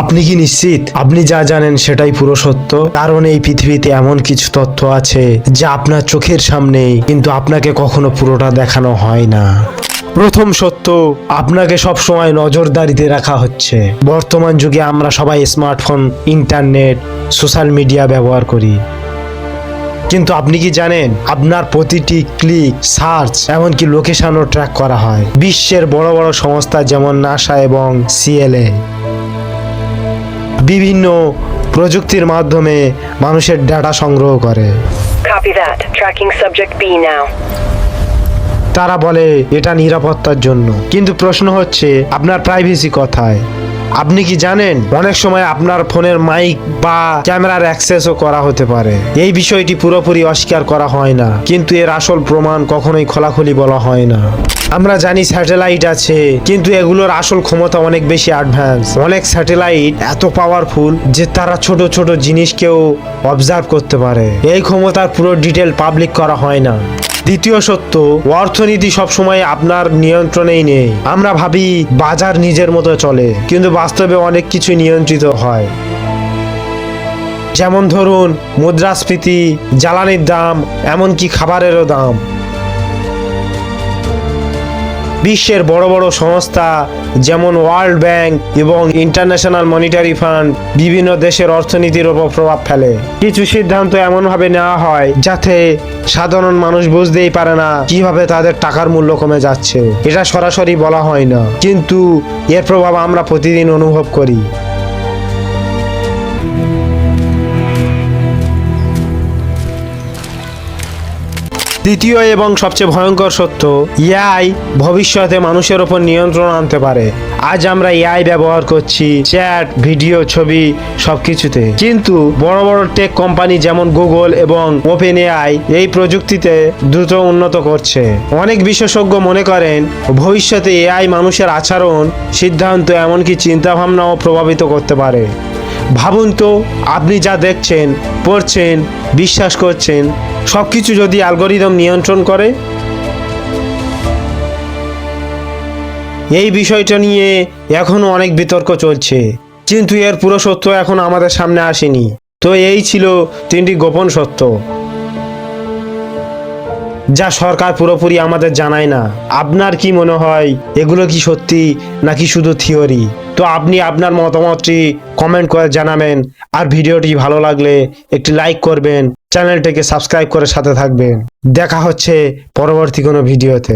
আপনি কি নিশ্চিত আপনি যা জানেন সেটাই পুরো সত্য? কারণ এই পৃথিবীতে এমন কিছু তথ্য আছে যা আপনার চোখের সামনেই, কিন্তু আপনাকে কখনো পুরোটা দেখানো হয় না। প্রথম সত্য, আপনাকে সবসময় নজরদারিতে রাখা হচ্ছে। বর্তমান যুগে আমরা সবাই স্মার্টফোন, ইন্টারনেট, সোশ্যাল মিডিয়া ব্যবহার করি, কিন্তু আপনি কি জানেন আপনার প্রতিটি ক্লিক, সার্চ, এমনকি লোকেশনও ট্র্যাক করা হয়। বিশ্বের বড় বড় সংস্থা যেমন নাসা এবং সিএলএ বিভিন্ন প্রযুক্তির মাধ্যমে মানুষের ডেটা সংগ্রহ করে। Copy that. Tracking subject B now. তারা বলে এটা নিরাপত্তার জন্য, কিন্তু প্রশ্ন হচ্ছে আপনার প্রাইভেসি কোথায়? আপনি কি জানেন অনেক সময় আপনার ফোনের মাইক বা ক্যামেরার অ্যাক্সেসও করা হতে পারে? এই বিষয়টি পুরোপুরি অস্বীকার করা হয় না, কিন্তু এর আসল প্রমাণ কখনোই খোলাখুলি বলা হয় না। আমরা জানি স্যাটেলাইট আছে, কিন্তু এগুলোর আসল ক্ষমতা অনেক বেশি অ্যাডভান্স। অনেক স্যাটেলাইট এত পাওয়ারফুল যে তারা ছোট ছোট জিনিসকেও অবজার্ভ করতে পারে। এই ক্ষমতার পুরো ডিটেল পাবলিক করা হয় না। দ্বিতীয় সত্য, অর্থনীতি সবসময় আপনার নিয়ন্ত্রণেই নেই। আমরা ভাবি বাজার নিজের মতো চলে, কিন্তু বাস্তবে অনেক কিছু নিয়ন্ত্রিত হয়। যেমন ধরুন মুদ্রাস্ফীতি, জ্বালানির দাম, এমনকি খাবারেরও দাম। বিশ্বের বড় বড় সংস্থা যেমন ওয়ার্ল্ড ব্যাংক এবং ইন্টারন্যাশনাল মনিটারি ফান্ড বিভিন্ন দেশের অর্থনীতির উপর প্রভাব ফেলে। কিছু সিদ্ধান্ত এমনভাবে নেওয়া হয় যাতে সাধারণ মানুষ বুঝতেই পারে না কিভাবে তাদের টাকার মূল্য কমে যাচ্ছে। এটা সরাসরি বলা হয় না, কিন্তু এর প্রভাব আমরা প্রতিদিন অনুভব করি। তৃতীয় এবং সবচেয়ে ভয়ঙ্কর সত্য, এআই ভবিষ্যতে মানুষের ওপর নিয়ন্ত্রণ আনতে পারে। আজ আমরা এআই ব্যবহার করছি চ্যাট, ভিডিও, ছবি সবকিছুতে, কিন্তু বড় বড় টেক কোম্পানি যেমন গুগল এবং ওপেন এআই এই প্রযুক্তিতে দ্রুত উন্নত করছে। অনেক বিশেষজ্ঞ মনে করেন ভবিষ্যতে এআই মানুষের আচরণ, সিদ্ধান্ত, এমনকি চিন্তাভাবনাও প্রভাবিত করতে পারে। ভাবুন তো, আপনি যা দেখছেন, পড়ছেন, বিশ্বাস করছেন, সবকিছু যদি অ্যালগরিদম নিয়ন্ত্রণ করে। এই বিষয়টা নিয়ে এখনো অনেক বিতর্ক চলছে, কিন্তু এর পুরো সত্য এখন আমাদের সামনে আসেনি। তো এই ছিল 3টি গোপন সত্য যা সরকার পুরোপুরি আমাদের জানায় না। আপনার কি মনে হয়, এগুলো কি সত্যি নাকি শুধু থিওরি? তো আপনি আপনার মতামতটি কমেন্ট করে জানাবেন, আর ভিডিওটি ভালো লাগলে একটি লাইক করবেন, চ্যানেলটিকে সাবস্ক্রাইব করে সাথে থাকবেন। দেখা হচ্ছে পরবর্তী কোনো ভিডিওতে।